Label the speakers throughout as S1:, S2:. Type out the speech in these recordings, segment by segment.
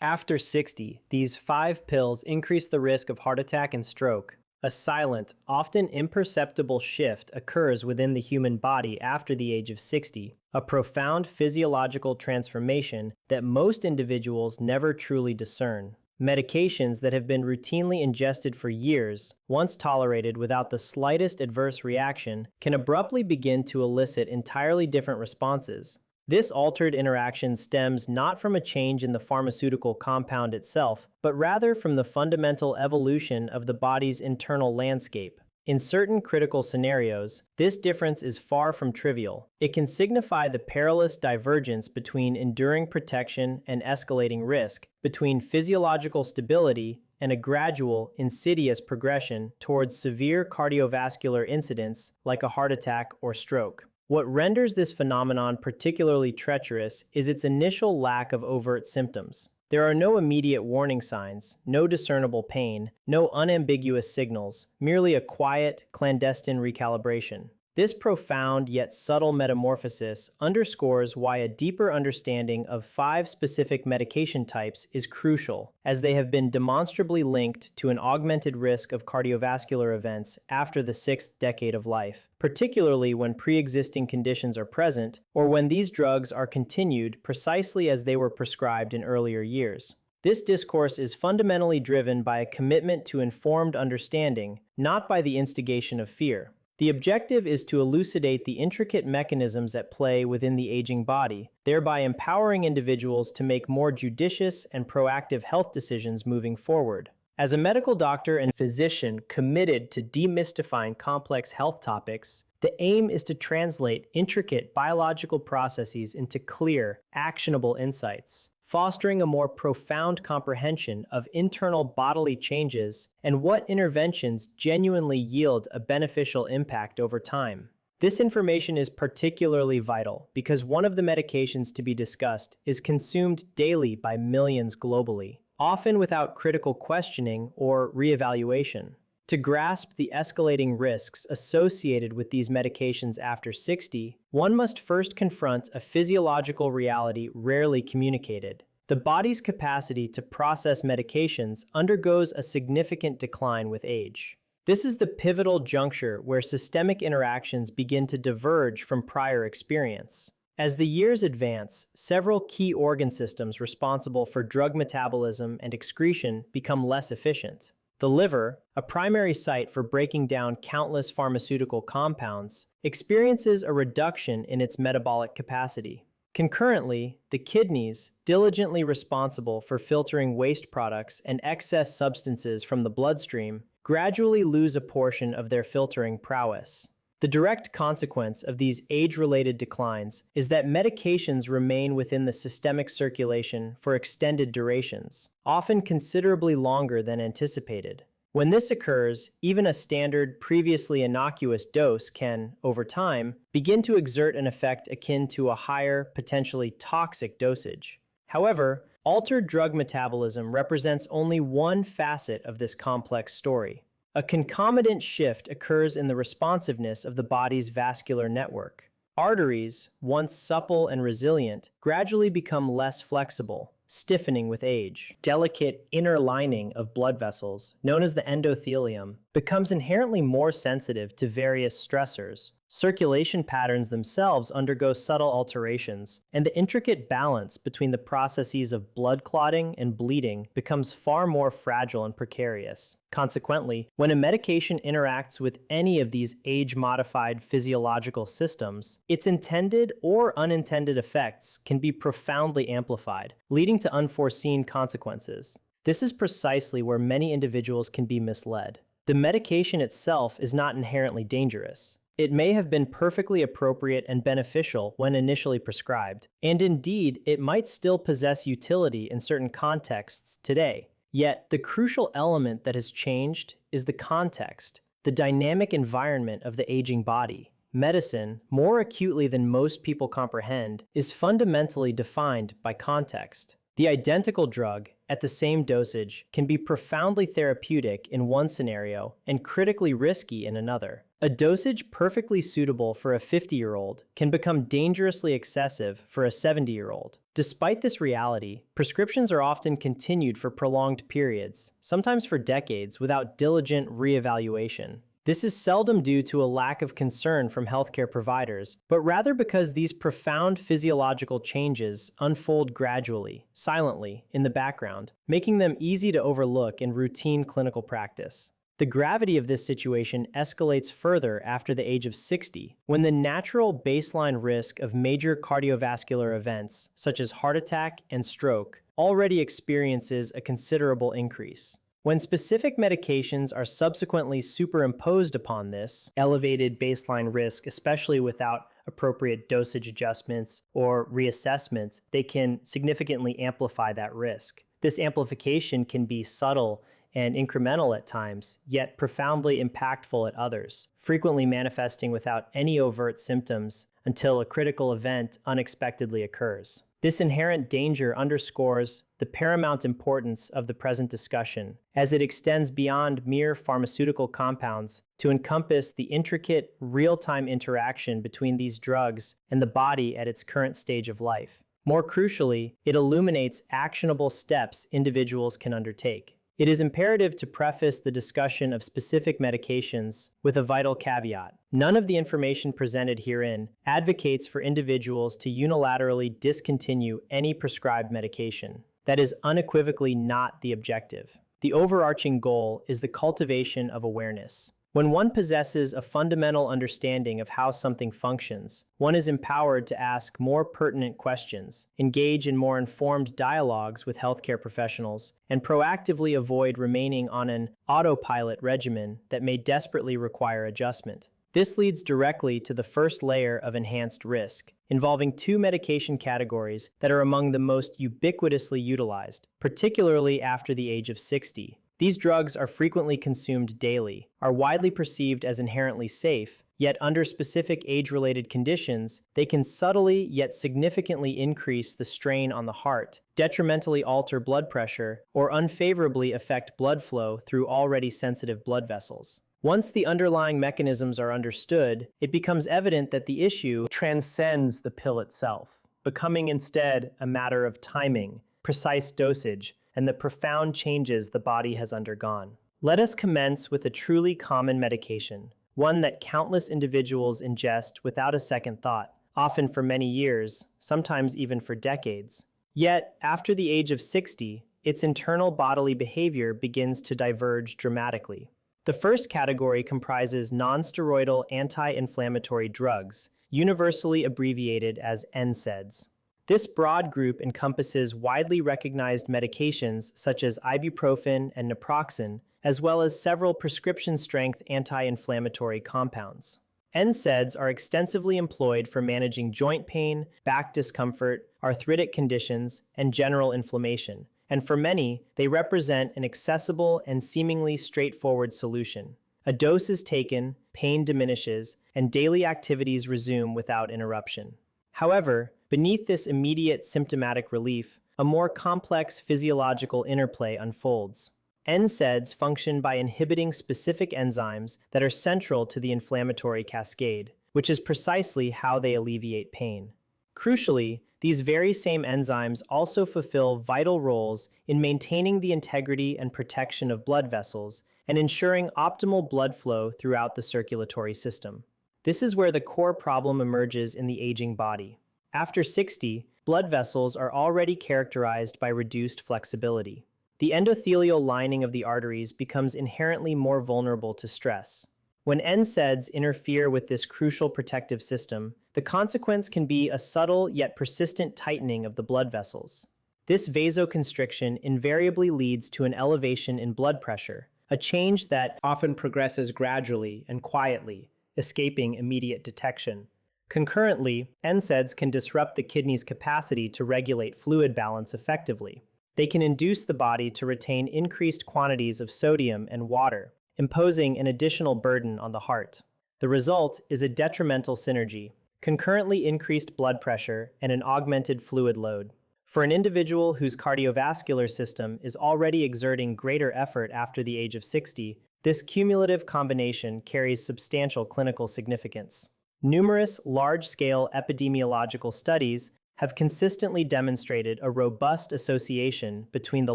S1: After 60, these 5 pills increase the risk of heart attack and stroke. A silent, often imperceptible shift occurs within the human body after the age of 60, a profound physiological transformation that most individuals never truly discern. Medications that have been routinely ingested for years, once tolerated without the slightest adverse reaction, can abruptly begin to elicit entirely different responses. This altered interaction stems not from a change in the pharmaceutical compound itself, but rather from the fundamental evolution of the body's internal landscape. In certain critical scenarios, this difference is far from trivial. It can signify the perilous divergence between enduring protection and escalating risk, between physiological stability and a gradual, insidious progression towards severe cardiovascular incidents like a heart attack or stroke. What renders this phenomenon particularly treacherous is its initial lack of overt symptoms. There are no immediate warning signs, no discernible pain, no unambiguous signals, merely a quiet, clandestine recalibration. This profound yet subtle metamorphosis underscores why a deeper understanding of 5 specific medication types is crucial, as they have been demonstrably linked to an augmented risk of cardiovascular events after the 6th decade of life, particularly when pre-existing conditions are present or when these drugs are continued precisely as they were prescribed in earlier years. This discourse is fundamentally driven by a commitment to informed understanding, not by the instigation of fear. The objective is to elucidate the intricate mechanisms at play within the aging body, thereby empowering individuals to make more judicious and proactive health decisions moving forward. As a medical doctor and physician committed to demystifying complex health topics, the aim is to translate intricate biological processes into clear, actionable insights, fostering a more profound comprehension of internal bodily changes and what interventions genuinely yield a beneficial impact over time. This information is particularly vital because one of the medications to be discussed is consumed daily by millions globally, often without critical questioning or reevaluation. To grasp the escalating risks associated with these medications after 60, one must first confront a physiological reality rarely communicated. The body's capacity to process medications undergoes a significant decline with age. This is the pivotal juncture where systemic interactions begin to diverge from prior experience. As the years advance, several key organ systems responsible for drug metabolism and excretion become less efficient. The liver, a primary site for breaking down countless pharmaceutical compounds, experiences a reduction in its metabolic capacity. Concurrently, the kidneys, diligently responsible for filtering waste products and excess substances from the bloodstream, gradually lose a portion of their filtering prowess. The direct consequence of these age-related declines is that medications remain within the systemic circulation for extended durations, often considerably longer than anticipated. When this occurs, even a standard, previously innocuous dose can, over time, begin to exert an effect akin to a higher, potentially toxic dosage. However, altered drug metabolism represents only one facet of this complex story. A concomitant shift occurs in the responsiveness of the body's vascular network. Arteries, once supple and resilient, gradually become less flexible, stiffening with age. Delicate inner lining of blood vessels, known as the endothelium, becomes inherently more sensitive to various stressors. Circulation patterns themselves undergo subtle alterations, and the intricate balance between the processes of blood clotting and bleeding becomes far more fragile and precarious. Consequently, when a medication interacts with any of these age-modified physiological systems, its intended or unintended effects can be profoundly amplified, leading to unforeseen consequences. This is precisely where many individuals can be misled. The medication itself is not inherently dangerous. It may have been perfectly appropriate and beneficial when initially prescribed, and indeed, it might still possess utility in certain contexts today. Yet, the crucial element that has changed is the context, the dynamic environment of the aging body. Medicine, more acutely than most people comprehend, is fundamentally defined by context. The identical drug, at the same dosage, can be profoundly therapeutic in one scenario and critically risky in another. A dosage perfectly suitable for a 50-year-old can become dangerously excessive for a 70-year-old. Despite this reality, prescriptions are often continued for prolonged periods, sometimes for decades, without diligent reevaluation. This is seldom due to a lack of concern from healthcare providers, but rather because these profound physiological changes unfold gradually, silently, in the background, making them easy to overlook in routine clinical practice. The gravity of this situation escalates further after the age of 60, when the natural baseline risk of major cardiovascular events, such as heart attack and stroke, already experiences a considerable increase. When specific medications are subsequently superimposed upon this elevated baseline risk, especially without appropriate dosage adjustments or reassessments, they can significantly amplify that risk. This amplification can be subtle and incremental at times, yet profoundly impactful at others, frequently manifesting without any overt symptoms until a critical event unexpectedly occurs. This inherent danger underscores the paramount importance of the present discussion, as it extends beyond mere pharmaceutical compounds to encompass the intricate, real-time interaction between these drugs and the body at its current stage of life. More crucially, it illuminates actionable steps individuals can undertake. It is imperative to preface the discussion of specific medications with a vital caveat. None of the information presented herein advocates for individuals to unilaterally discontinue any prescribed medication. That is unequivocally not the objective. The overarching goal is the cultivation of awareness. When one possesses a fundamental understanding of how something functions, one is empowered to ask more pertinent questions, engage in more informed dialogues with healthcare professionals, and proactively avoid remaining on an autopilot regimen that may desperately require adjustment. This leads directly to the first layer of enhanced risk, involving two medication categories that are among the most ubiquitously utilized, particularly after the age of 60. These drugs are frequently consumed daily, are widely perceived as inherently safe, yet under specific age-related conditions, they can subtly yet significantly increase the strain on the heart, detrimentally alter blood pressure, or unfavorably affect blood flow through already sensitive blood vessels. Once the underlying mechanisms are understood, it becomes evident that the issue transcends the pill itself, becoming instead a matter of timing, precise dosage, and the profound changes the body has undergone. Let us commence with a truly common medication, one that countless individuals ingest without a second thought, often for many years, sometimes even for decades. Yet, after the age of 60, its internal bodily behavior begins to diverge dramatically. The first category comprises nonsteroidal anti-inflammatory drugs, universally abbreviated as NSAIDs. This broad group encompasses widely recognized medications such as ibuprofen and naproxen, as well as several prescription-strength anti-inflammatory compounds. NSAIDs are extensively employed for managing joint pain, back discomfort, arthritic conditions, and general inflammation, and for many, they represent an accessible and seemingly straightforward solution. A dose is taken, pain diminishes, and daily activities resume without interruption. However, beneath this immediate symptomatic relief, a more complex physiological interplay unfolds. NSAIDs function by inhibiting specific enzymes that are central to the inflammatory cascade, which is precisely how they alleviate pain. Crucially, these very same enzymes also fulfill vital roles in maintaining the integrity and protection of blood vessels and ensuring optimal blood flow throughout the circulatory system. This is where the core problem emerges in the aging body. After 60, blood vessels are already characterized by reduced flexibility. The endothelial lining of the arteries becomes inherently more vulnerable to stress. When NSAIDs interfere with this crucial protective system, the consequence can be a subtle yet persistent tightening of the blood vessels. This vasoconstriction invariably leads to an elevation in blood pressure, a change that often progresses gradually and quietly, escaping immediate detection. Concurrently, NSAIDs can disrupt the kidney's capacity to regulate fluid balance effectively. They can induce the body to retain increased quantities of sodium and water, imposing an additional burden on the heart. The result is a detrimental synergy, concurrently increased blood pressure and an augmented fluid load. For an individual whose cardiovascular system is already exerting greater effort after the age of 60, This cumulative combination carries substantial clinical significance. Numerous large-scale epidemiological studies have consistently demonstrated a robust association between the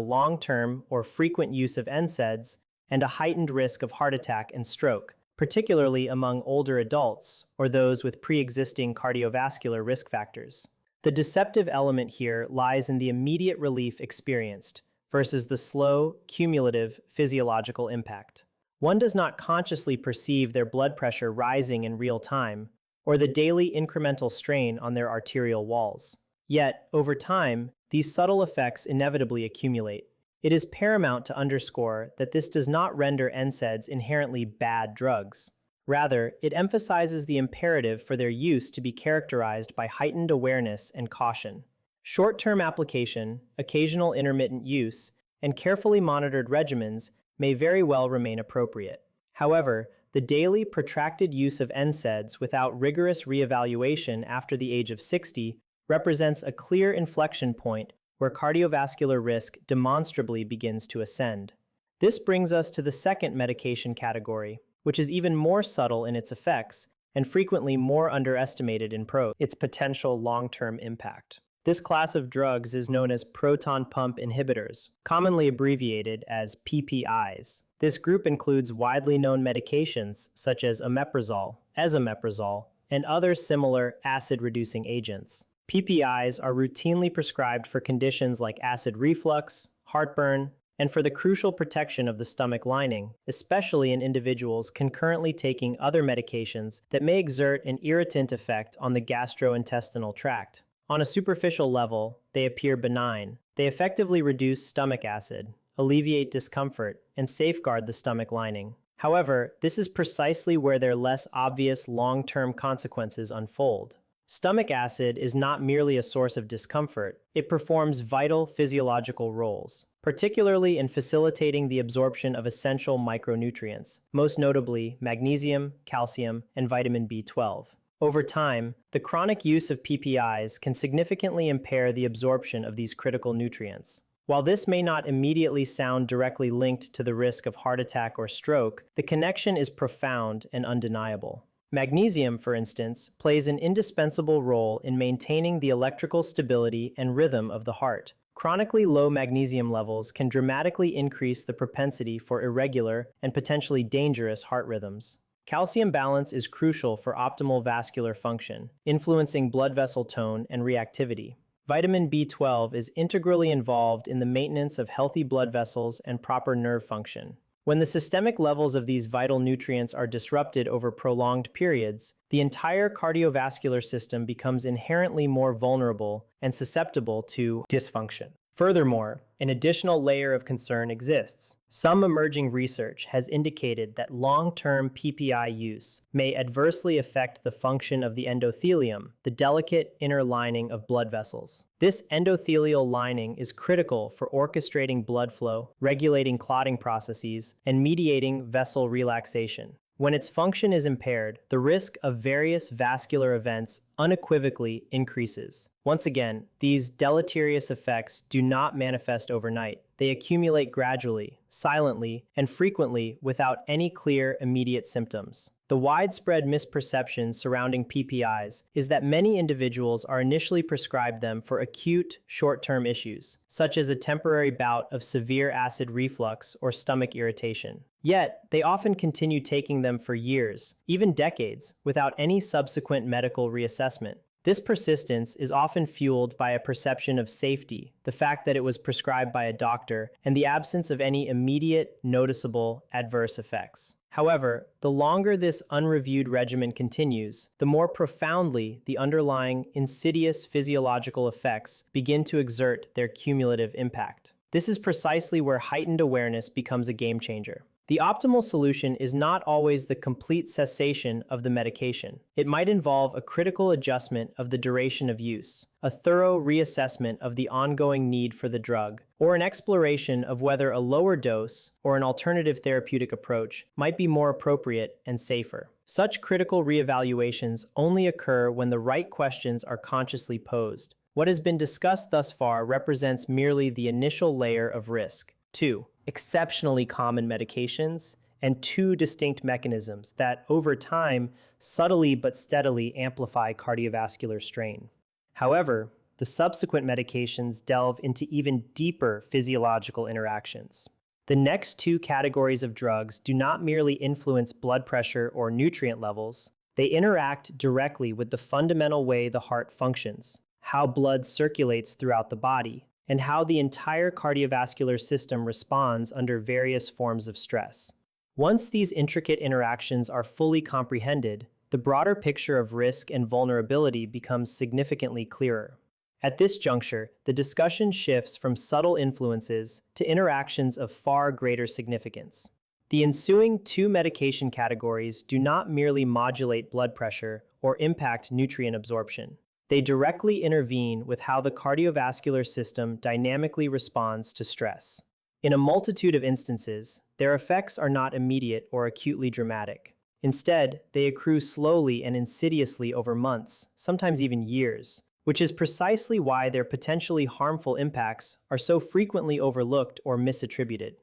S1: long-term or frequent use of NSAIDs and a heightened risk of heart attack and stroke, particularly among older adults or those with pre-existing cardiovascular risk factors. The deceptive element here lies in the immediate relief experienced versus the slow, cumulative physiological impact. One does not consciously perceive their blood pressure rising in real time, or the daily incremental strain on their arterial walls. Yet, over time, these subtle effects inevitably accumulate. It is paramount to underscore that this does not render NSAIDs inherently bad drugs. Rather, it emphasizes the imperative for their use to be characterized by heightened awareness and caution. Short-term application, occasional intermittent use, and carefully monitored regimens may very well remain appropriate. However, the daily protracted use of NSAIDs without rigorous reevaluation after the age of 60 represents a clear inflection point where cardiovascular risk demonstrably begins to ascend. This brings us to the second medication category, which is even more subtle in its effects and frequently more underestimated in prose. Its potential long-term impact. This class of drugs is known as proton pump inhibitors, commonly abbreviated as PPIs. This group includes widely known medications such as omeprazole, esomeprazole, and other similar acid-reducing agents. PPIs are routinely prescribed for conditions like acid reflux, heartburn, and for the crucial protection of the stomach lining, especially in individuals concurrently taking other medications that may exert an irritant effect on the gastrointestinal tract. On a superficial level, they appear benign. They effectively reduce stomach acid, alleviate discomfort, and safeguard the stomach lining. However, this is precisely where their less obvious long-term consequences unfold. Stomach acid is not merely a source of discomfort, it performs vital physiological roles, particularly in facilitating the absorption of essential micronutrients, most notably magnesium, calcium, and vitamin B12. Over time, the chronic use of PPIs can significantly impair the absorption of these critical nutrients. While this may not immediately sound directly linked to the risk of heart attack or stroke, the connection is profound and undeniable. Magnesium, for instance, plays an indispensable role in maintaining the electrical stability and rhythm of the heart. Chronically low magnesium levels can dramatically increase the propensity for irregular and potentially dangerous heart rhythms. Calcium balance is crucial for optimal vascular function, influencing blood vessel tone and reactivity. Vitamin B12 is integrally involved in the maintenance of healthy blood vessels and proper nerve function. When the systemic levels of these vital nutrients are disrupted over prolonged periods, the entire cardiovascular system becomes inherently more vulnerable and susceptible to dysfunction. Furthermore, an additional layer of concern exists. Some emerging research has indicated that long-term PPI use may adversely affect the function of the endothelium, the delicate inner lining of blood vessels. This endothelial lining is critical for orchestrating blood flow, regulating clotting processes, and mediating vessel relaxation. When its function is impaired, the risk of various vascular events unequivocally increases. Once again, these deleterious effects do not manifest overnight. They accumulate gradually, silently, and frequently without any clear immediate symptoms. The widespread misperception surrounding PPIs is that many individuals are initially prescribed them for acute, short-term issues, such as a temporary bout of severe acid reflux or stomach irritation. Yet, they often continue taking them for years, even decades, without any subsequent medical reassessment. This persistence is often fueled by a perception of safety, the fact that it was prescribed by a doctor, and the absence of any immediate, noticeable adverse effects. However, the longer this unreviewed regimen continues, the more profoundly the underlying insidious physiological effects begin to exert their cumulative impact. This is precisely where heightened awareness becomes a game changer. The optimal solution is not always the complete cessation of the medication. It might involve a critical adjustment of the duration of use, a thorough reassessment of the ongoing need for the drug, or an exploration of whether a lower dose or an alternative therapeutic approach might be more appropriate and safer. Such critical reevaluations only occur when the right questions are consciously posed. What has been discussed thus far represents merely the initial layer of risk. 2. Exceptionally common medications and two distinct mechanisms that, over time, subtly but steadily amplify cardiovascular strain. However, the subsequent medications delve into even deeper physiological interactions. The next two categories of drugs do not merely influence blood pressure or nutrient levels, they interact directly with the fundamental way the heart functions, how blood circulates throughout the body, and how the entire cardiovascular system responds under various forms of stress. Once these intricate interactions are fully comprehended, the broader picture of risk and vulnerability becomes significantly clearer. At this juncture, the discussion shifts from subtle influences to interactions of far greater significance. The ensuing two medication categories do not merely modulate blood pressure or impact nutrient absorption. They directly intervene with how the cardiovascular system dynamically responds to stress. In a multitude of instances, their effects are not immediate or acutely dramatic. Instead, they accrue slowly and insidiously over months, sometimes even years, which is precisely why their potentially harmful impacts are so frequently overlooked or misattributed.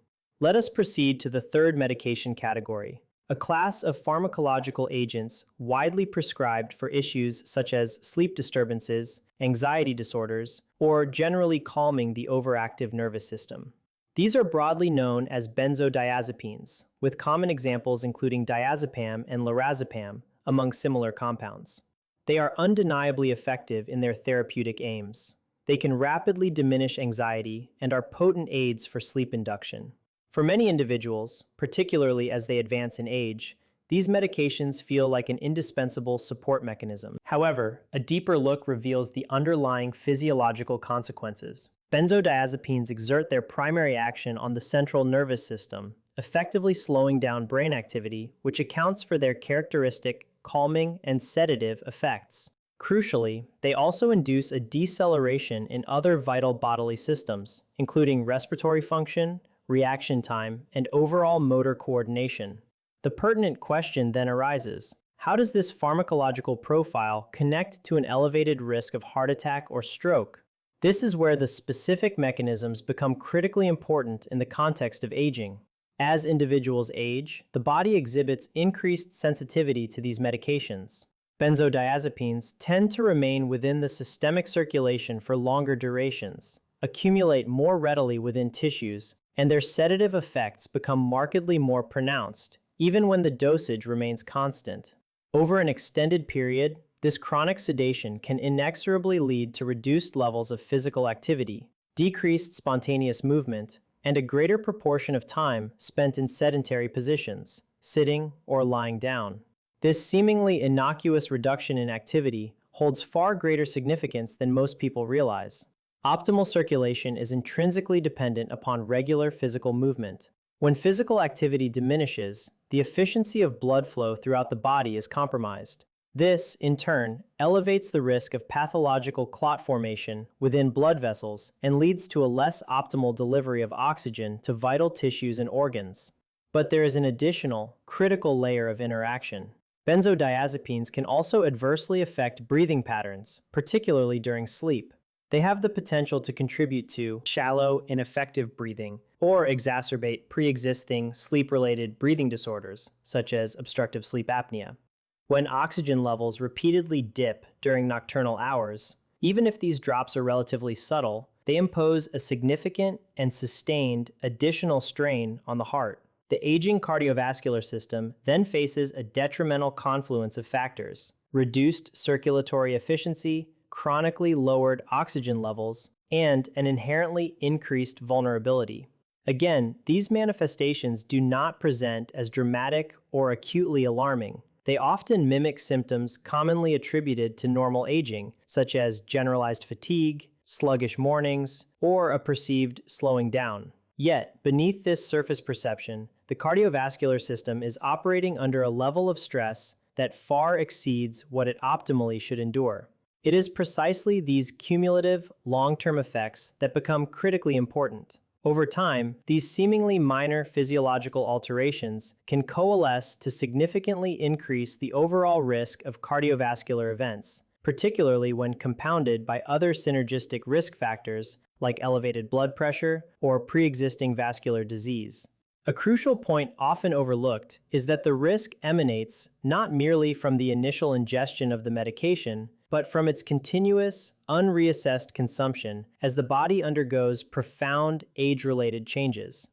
S1: Let us proceed to the third medication category, a class of pharmacological agents widely prescribed for issues such as sleep disturbances, anxiety disorders, or generally calming the overactive nervous system. These are broadly known as benzodiazepines, with common examples including diazepam and lorazepam, among similar compounds. They are undeniably effective in their therapeutic aims. They can rapidly diminish anxiety and are potent aids for sleep induction. For many individuals, particularly as they advance in age, these medications feel like an indispensable support mechanism. However, a deeper look reveals the underlying physiological consequences. Benzodiazepines exert their primary action on the central nervous system, effectively slowing down brain activity, which accounts for their characteristic calming and sedative effects. Crucially, they also induce a deceleration in other vital bodily systems, including respiratory function, reaction time, and overall motor coordination. The pertinent question then arises: how does this pharmacological profile connect to an elevated risk of heart attack or stroke? This is where the specific mechanisms become critically important in the context of aging. As individuals age, the body exhibits increased sensitivity to these medications. Benzodiazepines tend to remain within the systemic circulation for longer durations, accumulate more readily within tissues, and their sedative effects become markedly more pronounced, even when the dosage remains constant. Over an extended period, this chronic sedation can inexorably lead to reduced levels of physical activity, decreased spontaneous movement, and a greater proportion of time spent in sedentary positions, sitting or lying down. This seemingly innocuous reduction in activity holds far greater significance than most people realize. Optimal circulation is intrinsically dependent upon regular physical movement. When physical activity diminishes, the efficiency of blood flow throughout the body is compromised. This, in turn, elevates the risk of pathological clot formation within blood vessels and leads to a less optimal delivery of oxygen to vital tissues and organs. But there is an additional, critical layer of interaction. Benzodiazepines can also adversely affect breathing patterns, particularly during sleep. They have the potential to contribute to shallow, ineffective breathing or exacerbate pre-existing sleep-related breathing disorders, such as obstructive sleep apnea. When oxygen levels repeatedly dip during nocturnal hours, even if these drops are relatively subtle, they impose a significant and sustained additional strain on the heart. The aging cardiovascular system then faces a detrimental confluence of factors: reduced circulatory efficiency, chronically lowered oxygen levels, and an inherently increased vulnerability. Again, these manifestations do not present as dramatic or acutely alarming. They often mimic symptoms commonly attributed to normal aging, such as generalized fatigue, sluggish mornings, or a perceived slowing down. Yet, beneath this surface perception, the cardiovascular system is operating under a level of stress that far exceeds what it optimally should endure. It is precisely these cumulative, long-term effects that become critically important. Over time, these seemingly minor physiological alterations can coalesce to significantly increase the overall risk of cardiovascular events, particularly when compounded by other synergistic risk factors like elevated blood pressure or pre-existing vascular disease. A crucial point often overlooked is that the risk emanates not merely from the initial ingestion of the medication, but from its continuous, unreassessed consumption as the body undergoes profound age-related changes.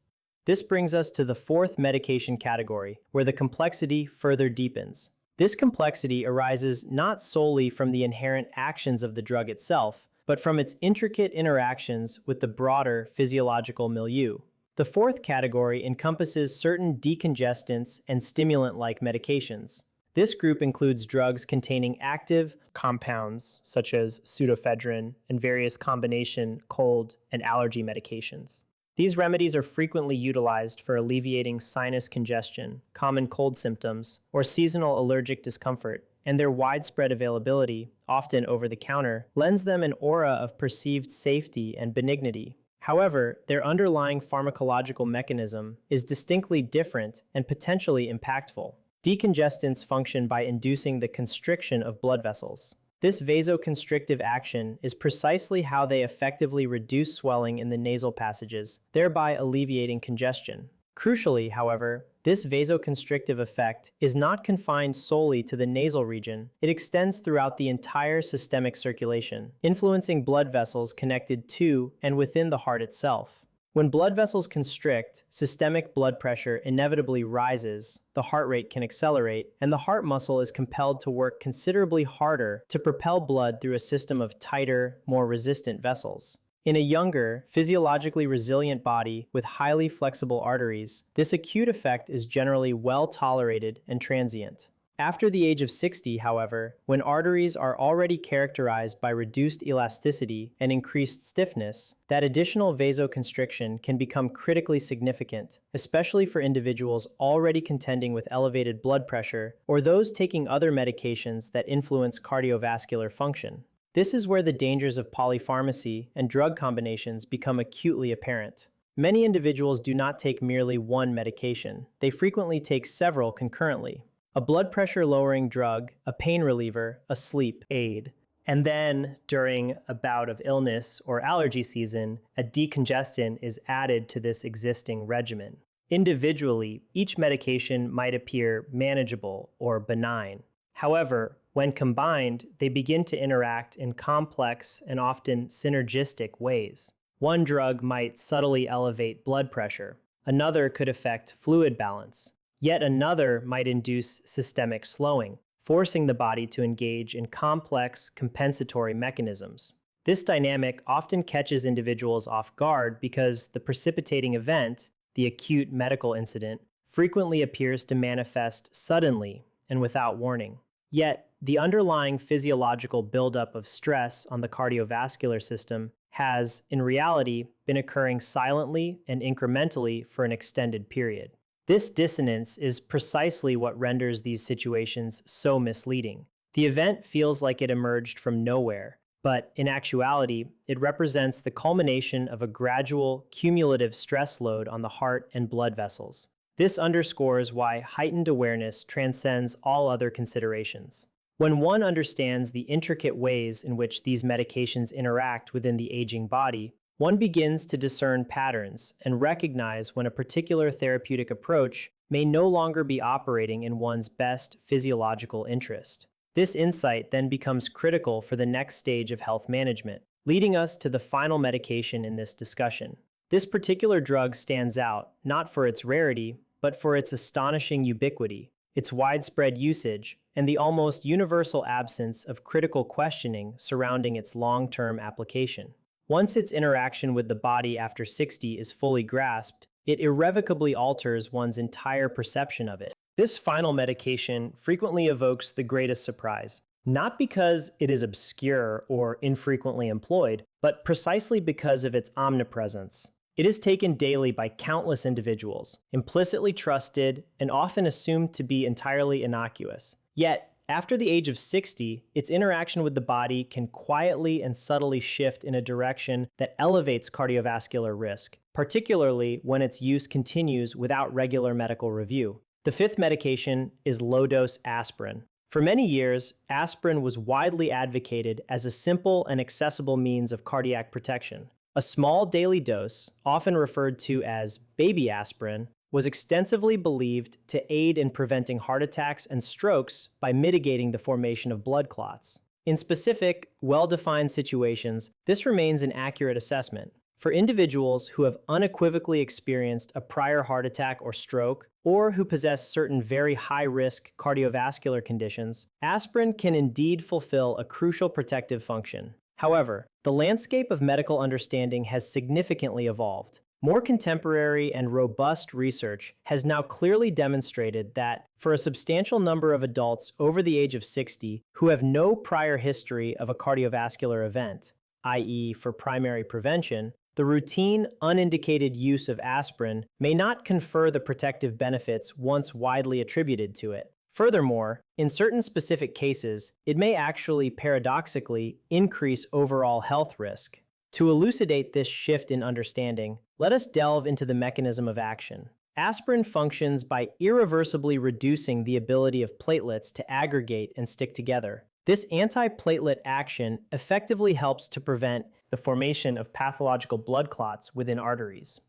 S1: This brings us to the fourth medication category, where the complexity further deepens. This complexity arises not solely from the inherent actions of the drug itself, but from its intricate interactions with the broader physiological milieu. The fourth category encompasses certain decongestants and stimulant-like medications. This group includes drugs containing active compounds such as pseudoephedrine and various combination cold and allergy medications. These remedies are frequently utilized for alleviating sinus congestion, common cold symptoms, or seasonal allergic discomfort, and their widespread availability, often over the counter, lends them an aura of perceived safety and benignity. However, their underlying pharmacological mechanism is distinctly different and potentially impactful. Decongestants function by inducing the constriction of blood vessels. This vasoconstrictive action is precisely how they effectively reduce swelling in the nasal passages, thereby alleviating congestion. Crucially, however, this vasoconstrictive effect is not confined solely to the nasal region. It extends throughout the entire systemic circulation, influencing blood vessels connected to and within the heart itself. When blood vessels constrict, systemic blood pressure inevitably rises, the heart rate can accelerate, and the heart muscle is compelled to work considerably harder to propel blood through a system of tighter, more resistant vessels. In a younger, physiologically resilient body with highly flexible arteries, this acute effect is generally well tolerated and transient. After the age of 60, however, when arteries are already characterized by reduced elasticity and increased stiffness, that additional vasoconstriction can become critically significant, especially for individuals already contending with elevated blood pressure or those taking other medications that influence cardiovascular function. This is where the dangers of polypharmacy and drug combinations become acutely apparent. Many individuals do not take merely one medication. They frequently take several concurrently. A blood pressure-lowering drug, a pain reliever, a sleep aid. And then, during a bout of illness or allergy season, a decongestant is added to this existing regimen. Individually, each medication might appear manageable or benign. However, when combined, they begin to interact in complex and often synergistic ways. One drug might subtly elevate blood pressure. Another could affect fluid balance. Yet another might induce systemic slowing, forcing the body to engage in complex compensatory mechanisms. This dynamic often catches individuals off guard because the precipitating event, the acute medical incident, frequently appears to manifest suddenly and without warning. Yet, the underlying physiological buildup of stress on the cardiovascular system has, in reality, been occurring silently and incrementally for an extended period. This dissonance is precisely what renders these situations so misleading. The event feels like it emerged from nowhere, but in actuality, it represents the culmination of a gradual, cumulative stress load on the heart and blood vessels. This underscores why heightened awareness transcends all other considerations. When one understands the intricate ways in which these medications interact within the aging body, one begins to discern patterns and recognize when a particular therapeutic approach may no longer be operating in one's best physiological interest. This insight then becomes critical for the next stage of health management, leading us to the final medication in this discussion. This particular drug stands out not for its rarity, but for its astonishing ubiquity, its widespread usage, and the almost universal absence of critical questioning surrounding its long-term application. Once its interaction with the body after 60 is fully grasped, it irrevocably alters one's entire perception of it. This final medication frequently evokes the greatest surprise, not because it is obscure or infrequently employed, but precisely because of its omnipresence. It is taken daily by countless individuals, implicitly trusted and often assumed to be entirely innocuous. Yet, after the age of 60, its interaction with the body can quietly and subtly shift in a direction that elevates cardiovascular risk, particularly when its use continues without regular medical review. The fifth medication is low-dose aspirin. For many years, aspirin was widely advocated as a simple and accessible means of cardiac protection. A small daily dose, often referred to as baby aspirin, was extensively believed to aid in preventing heart attacks and strokes by mitigating the formation of blood clots. In specific, well-defined situations, this remains an accurate assessment. For individuals who have unequivocally experienced a prior heart attack or stroke, or who possess certain very high-risk cardiovascular conditions, aspirin can indeed fulfill a crucial protective function. However, the landscape of medical understanding has significantly evolved. More contemporary and robust research has now clearly demonstrated that, for a substantial number of adults over the age of 60 who have no prior history of a cardiovascular event, i.e., for primary prevention, the routine, unindicated use of aspirin may not confer the protective benefits once widely attributed to it. Furthermore, in certain specific cases, it may actually paradoxically increase overall health risk. To elucidate this shift in understanding, let us delve into the mechanism of action. Aspirin functions by irreversibly reducing the ability of platelets to aggregate and stick together. This anti-platelet action effectively helps to prevent the formation of pathological blood clots within arteries.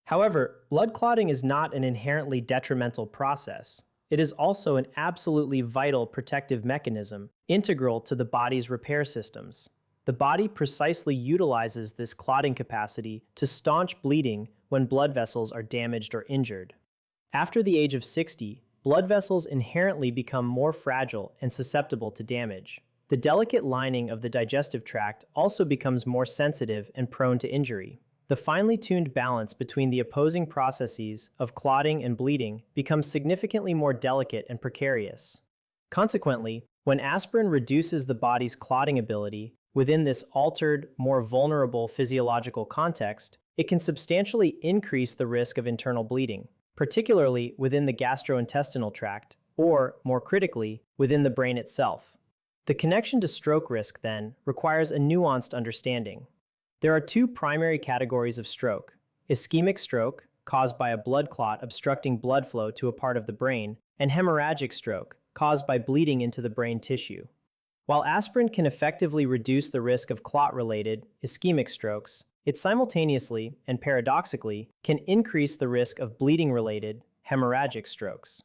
S1: However, blood clotting is not an inherently detrimental process. It is also an absolutely vital protective mechanism, integral to the body's repair systems. The body precisely utilizes this clotting capacity to staunch bleeding when blood vessels are damaged or injured. After the age of 60, blood vessels inherently become more fragile and susceptible to damage. The delicate lining of the digestive tract also becomes more sensitive and prone to injury. The finely tuned balance between the opposing processes of clotting and bleeding becomes significantly more delicate and precarious. Consequently, when aspirin reduces the body's clotting ability within this altered, more vulnerable physiological context, it can substantially increase the risk of internal bleeding, particularly within the gastrointestinal tract, or, more critically, within the brain itself. The connection to stroke risk, then, requires a nuanced understanding. There are two primary categories of stroke: ischemic stroke, caused by a blood clot obstructing blood flow to a part of the brain, and hemorrhagic stroke, caused by bleeding into the brain tissue. While aspirin can effectively reduce the risk of clot-related ischemic strokes, it simultaneously, and paradoxically, can increase the risk of bleeding-related hemorrhagic strokes.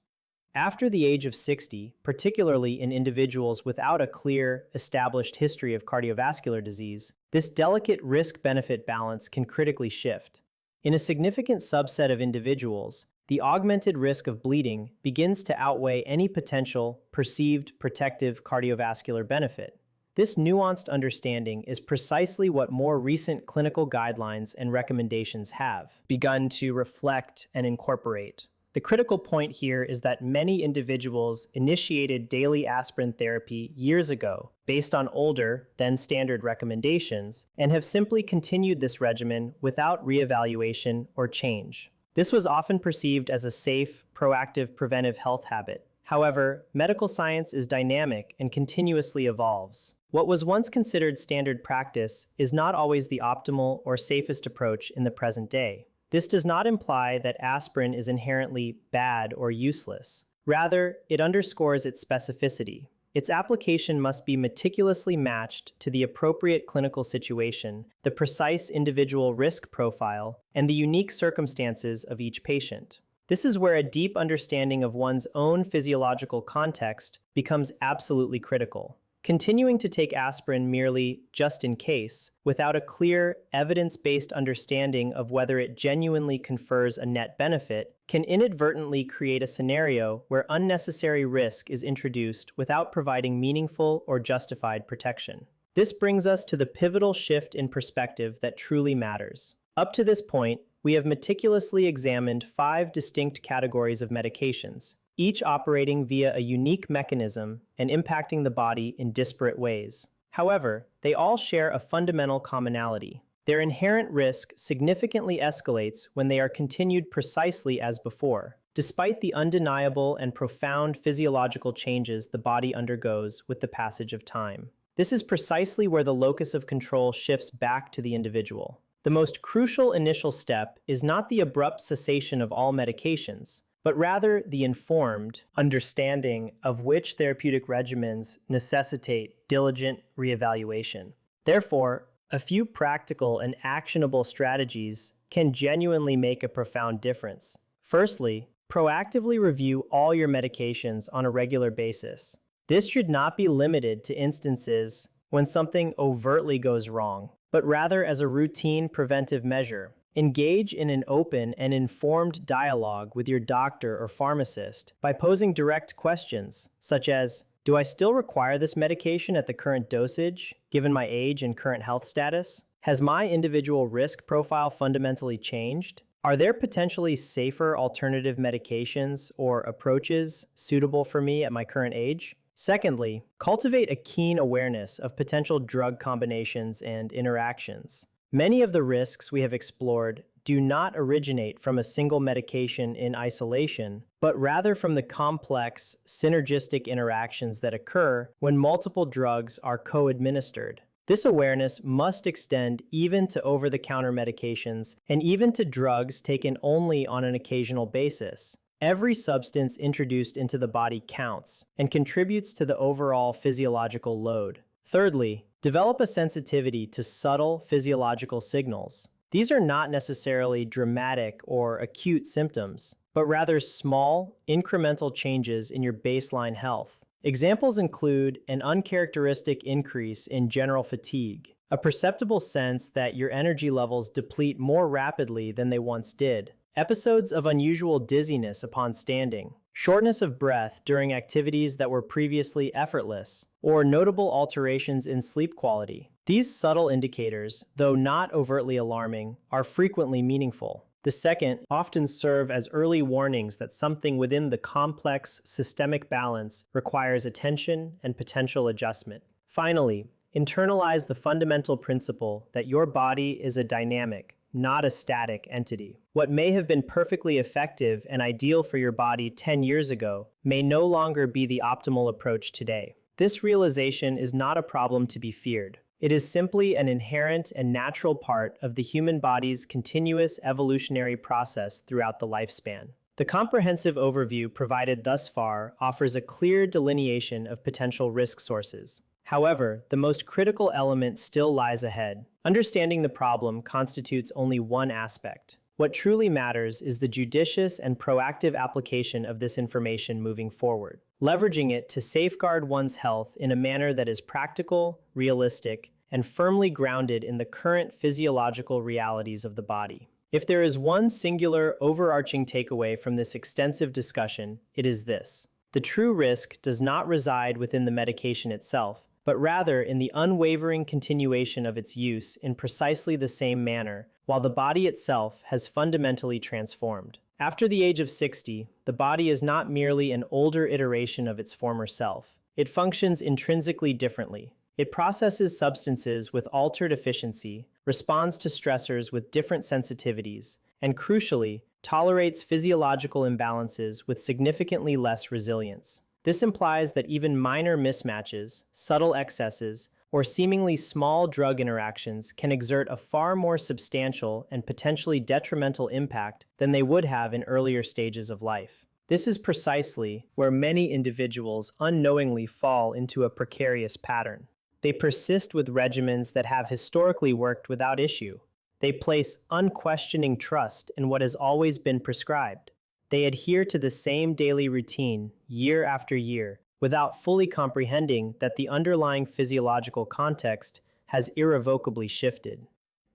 S1: After the age of 60, particularly in individuals without a clear, established history of cardiovascular disease, this delicate risk-benefit balance can critically shift. In a significant subset of individuals, the augmented risk of bleeding begins to outweigh any potential perceived protective cardiovascular benefit. This nuanced understanding is precisely what more recent clinical guidelines and recommendations have begun to reflect and incorporate. The critical point here is that many individuals initiated daily aspirin therapy years ago based on older, then standard recommendations, and have simply continued this regimen without reevaluation or change. This was often perceived as a safe, proactive preventive health habit. However, medical science is dynamic and continuously evolves. What was once considered standard practice is not always the optimal or safest approach in the present day. This does not imply that aspirin is inherently bad or useless. Rather, it underscores its specificity. Its application must be meticulously matched to the appropriate clinical situation, the precise individual risk profile, and the unique circumstances of each patient. This is where a deep understanding of one's own physiological context becomes absolutely critical. Continuing to take aspirin merely just in case, without a clear, evidence-based understanding of whether it genuinely confers a net benefit, can inadvertently create a scenario where unnecessary risk is introduced without providing meaningful or justified protection. This brings us to the pivotal shift in perspective that truly matters. Up to this point, we have meticulously examined 5 distinct categories of medications, each operating via a unique mechanism and impacting the body in disparate ways. However, they all share a fundamental commonality. Their inherent risk significantly escalates when they are continued precisely as before, despite the undeniable and profound physiological changes the body undergoes with the passage of time. This is precisely where the locus of control shifts back to the individual. The most crucial initial step is not the abrupt cessation of all medications, but rather the informed understanding of which therapeutic regimens necessitate diligent reevaluation. Therefore, a few practical and actionable strategies can genuinely make a profound difference. Firstly, proactively review all your medications on a regular basis. This should not be limited to instances when something overtly goes wrong, but rather as a routine preventive measure. Engage in an open and informed dialogue with your doctor or pharmacist by posing direct questions, such as, do I still require this medication at the current dosage, given my age and current health status? Has my individual risk profile fundamentally changed? Are there potentially safer alternative medications or approaches suitable for me at my current age? Secondly, cultivate a keen awareness of potential drug combinations and interactions. Many of the risks we have explored do not originate from a single medication in isolation, but rather from the complex, synergistic interactions that occur when multiple drugs are co-administered. This awareness must extend even to over-the-counter medications and even to drugs taken only on an occasional basis. Every substance introduced into the body counts and contributes to the overall physiological load. Thirdly, develop a sensitivity to subtle physiological signals. These are not necessarily dramatic or acute symptoms, but rather small, incremental changes in your baseline health. Examples include an uncharacteristic increase in general fatigue, a perceptible sense that your energy levels deplete more rapidly than they once did, episodes of unusual dizziness upon standing, shortness of breath during activities that were previously effortless, or notable alterations in sleep quality. These subtle indicators, though not overtly alarming, are frequently meaningful. The second often serve as early warnings that something within the complex systemic balance requires attention and potential adjustment. Finally, internalize the fundamental principle that your body is a dynamic, not a static entity. What may have been perfectly effective and ideal for your body 10 years ago may no longer be the optimal approach today. This realization is not a problem to be feared. It is simply an inherent and natural part of the human body's continuous evolutionary process throughout the lifespan. The comprehensive overview provided thus far offers a clear delineation of potential risk sources. However, the most critical element still lies ahead. Understanding the problem constitutes only one aspect. What truly matters is the judicious and proactive application of this information moving forward, leveraging it to safeguard one's health in a manner that is practical, realistic, and firmly grounded in the current physiological realities of the body. If there is one singular, overarching takeaway from this extensive discussion, it is this: the true risk does not reside within the medication itself, but rather in the unwavering continuation of its use in precisely the same manner, while the body itself has fundamentally transformed. After the age of 60, the body is not merely an older iteration of its former self. It functions intrinsically differently. It processes substances with altered efficiency, responds to stressors with different sensitivities, and crucially, tolerates physiological imbalances with significantly less resilience. This implies that even minor mismatches, subtle excesses, or seemingly small drug interactions can exert a far more substantial and potentially detrimental impact than they would have in earlier stages of life. This is precisely where many individuals unknowingly fall into a precarious pattern. They persist with regimens that have historically worked without issue. They place unquestioning trust in what has always been prescribed. They adhere to the same daily routine year after year, without fully comprehending that the underlying physiological context has irrevocably shifted.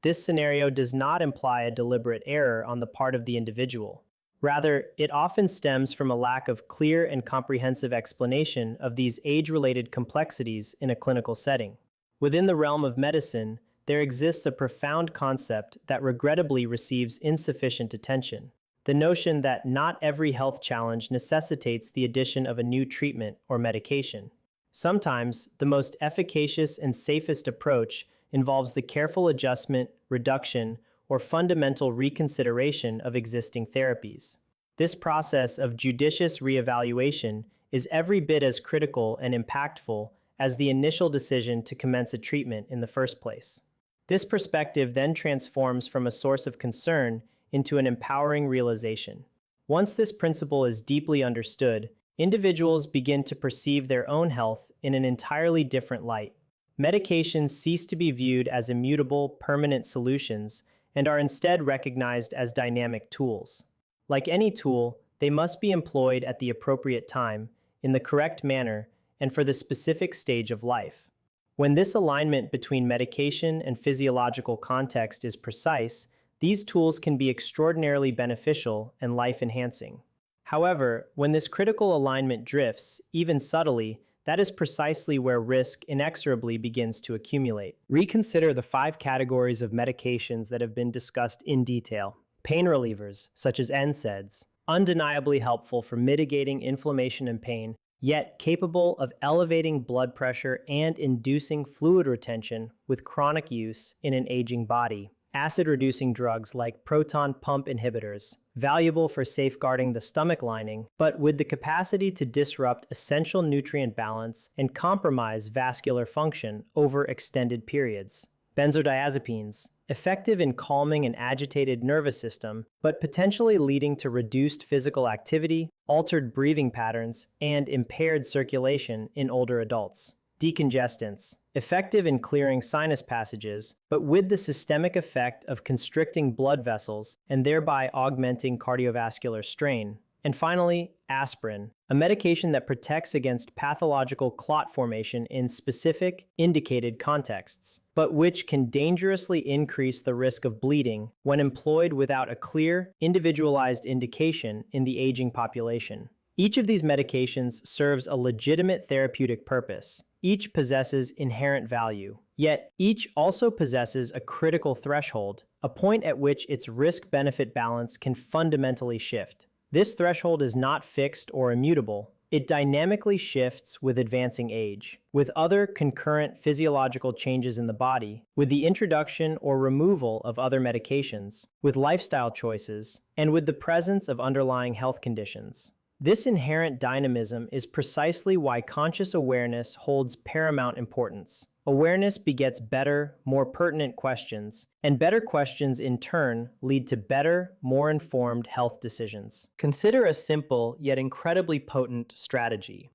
S1: This scenario does not imply a deliberate error on the part of the individual. Rather, it often stems from a lack of clear and comprehensive explanation of these age-related complexities in a clinical setting. Within the realm of medicine, there exists a profound concept that regrettably receives insufficient attention: the notion that not every health challenge necessitates the addition of a new treatment or medication. Sometimes, the most efficacious and safest approach involves the careful adjustment, reduction, or fundamental reconsideration of existing therapies. This process of judicious reevaluation is every bit as critical and impactful as the initial decision to commence a treatment in the first place. This perspective then transforms from a source of concern into an empowering realization. Once this principle is deeply understood, individuals begin to perceive their own health in an entirely different light. Medications cease to be viewed as immutable, permanent solutions and are instead recognized as dynamic tools. Like any tool, they must be employed at the appropriate time, in the correct manner, and for the specific stage of life. When this alignment between medication and physiological context is precise, these tools can be extraordinarily beneficial and life-enhancing. However, when this critical alignment drifts, even subtly, that is precisely where risk inexorably begins to accumulate. Reconsider the 5 categories of medications that have been discussed in detail. Pain relievers, such as NSAIDs, undeniably helpful for mitigating inflammation and pain, yet capable of elevating blood pressure and inducing fluid retention with chronic use in an aging body. Acid-reducing drugs like proton pump inhibitors, valuable for safeguarding the stomach lining, but with the capacity to disrupt essential nutrient balance and compromise vascular function over extended periods. Benzodiazepines, effective in calming an agitated nervous system, but potentially leading to reduced physical activity, altered breathing patterns, and impaired circulation in older adults. Decongestants, effective in clearing sinus passages, but with the systemic effect of constricting blood vessels and thereby augmenting cardiovascular strain. And finally, aspirin, a medication that protects against pathological clot formation in specific, indicated contexts, but which can dangerously increase the risk of bleeding when employed without a clear, individualized indication in the aging population. Each of these medications serves a legitimate therapeutic purpose. Each possesses inherent value, yet each also possesses a critical threshold, a point at which its risk-benefit balance can fundamentally shift. This threshold is not fixed or immutable. It dynamically shifts with advancing age, with other concurrent physiological changes in the body, with the introduction or removal of other medications, with lifestyle choices, and with the presence of underlying health conditions. This inherent dynamism is precisely why conscious awareness holds paramount importance. Awareness begets better, more pertinent questions, and better questions in turn lead to better, more informed health decisions. Consider a simple yet incredibly potent strategy.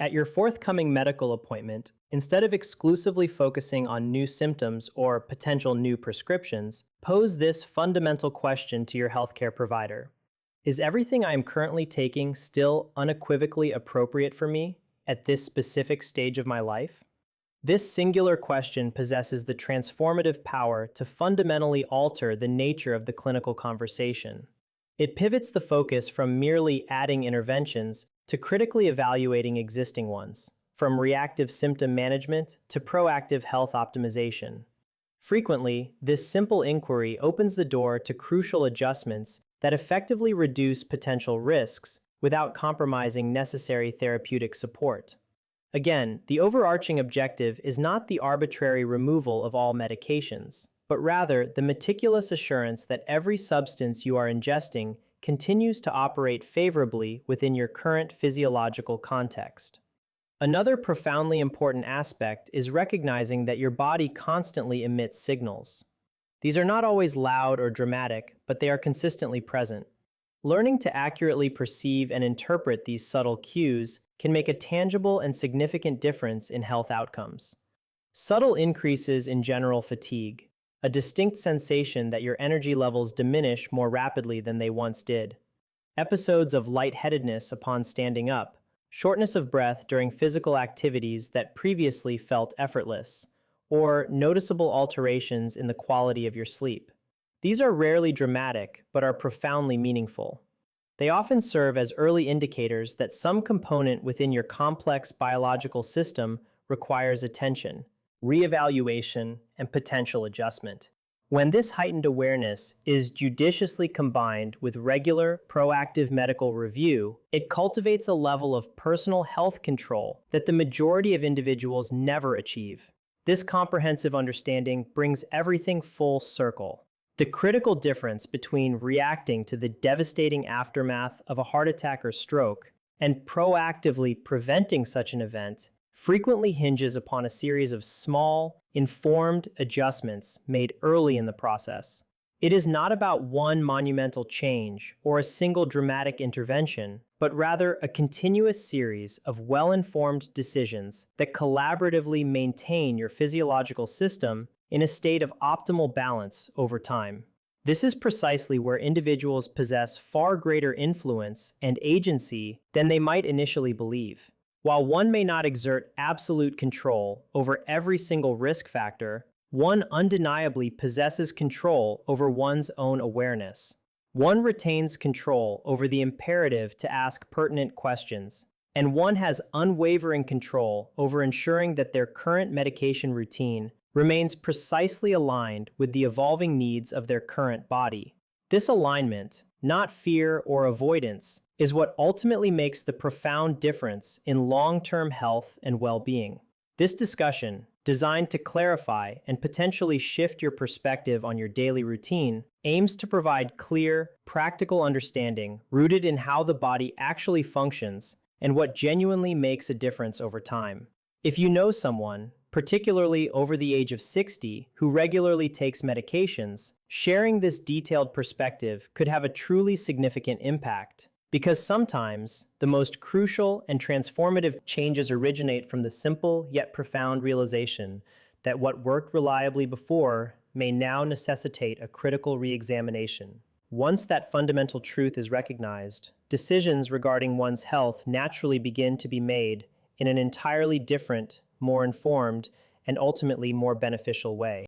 S1: At your forthcoming medical appointment, instead of exclusively focusing on new symptoms or potential new prescriptions, pose this fundamental question to your healthcare provider. Is everything I am currently taking still unequivocally appropriate for me at this specific stage of my life? This singular question possesses the transformative power to fundamentally alter the nature of the clinical conversation. It pivots the focus from merely adding interventions to critically evaluating existing ones, from reactive symptom management to proactive health optimization. Frequently, this simple inquiry opens the door to crucial adjustments that effectively reduce potential risks without compromising necessary therapeutic support. Again, the overarching objective is not the arbitrary removal of all medications, but rather the meticulous assurance that every substance you are ingesting continues to operate favorably within your current physiological context. Another profoundly important aspect is recognizing that your body constantly emits signals. These are not always loud or dramatic, but they are consistently present. Learning to accurately perceive and interpret these subtle cues can make a tangible and significant difference in health outcomes. Subtle increases in general fatigue, a distinct sensation that your energy levels diminish more rapidly than they once did. Episodes of lightheadedness upon standing up, shortness of breath during physical activities that previously felt effortless, or noticeable alterations in the quality of your sleep. These are rarely dramatic, but are profoundly meaningful. They often serve as early indicators that some component within your complex biological system requires attention, reevaluation, and potential adjustment. When this heightened awareness is judiciously combined with regular, proactive medical review, it cultivates a level of personal health control that the majority of individuals never achieve. This comprehensive understanding brings everything full circle. The critical difference between reacting to the devastating aftermath of a heart attack or stroke and proactively preventing such an event frequently hinges upon a series of small, informed adjustments made early in the process. It is not about one monumental change or a single dramatic intervention, but rather a continuous series of well-informed decisions that collaboratively maintain your physiological system in a state of optimal balance over time. This is precisely where individuals possess far greater influence and agency than they might initially believe. While one may not exert absolute control over every single risk factor, one undeniably possesses control over one's own awareness. One retains control over the imperative to ask pertinent questions, and one has unwavering control over ensuring that their current medication routine remains precisely aligned with the evolving needs of their current body. This alignment, not fear or avoidance, is what ultimately makes the profound difference in long-term health and well-being. This discussion, designed to clarify and potentially shift your perspective on your daily routine, aims to provide clear, practical understanding rooted in how the body actually functions and what genuinely makes a difference over time. If you know someone, particularly over the age of 60, who regularly takes medications, sharing this detailed perspective could have a truly significant impact. Because sometimes, the most crucial and transformative changes originate from the simple yet profound realization that what worked reliably before may now necessitate a critical re-examination. Once that fundamental truth is recognized, decisions regarding one's health naturally begin to be made in an entirely different, more informed, and ultimately more beneficial way.